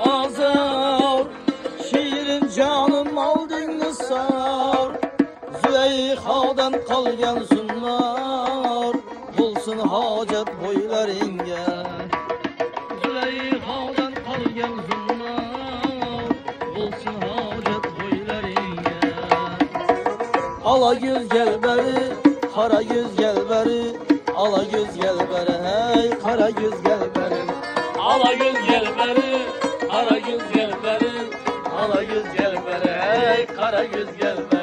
azar, şirin canım aldın sar. Züleyxadan kalgan zunlar, bulsun hacet boylaringe. Züleyxadan kalgan zunlar, bulsun hacet boylaringe. Ala göz gel beri, kara göz gel beri. Ala göz gel beri, hey kara göz gel beri. Ala göz gel beri, kara göz gel beri. Ala göz gel beri, hey kara göz gel beri.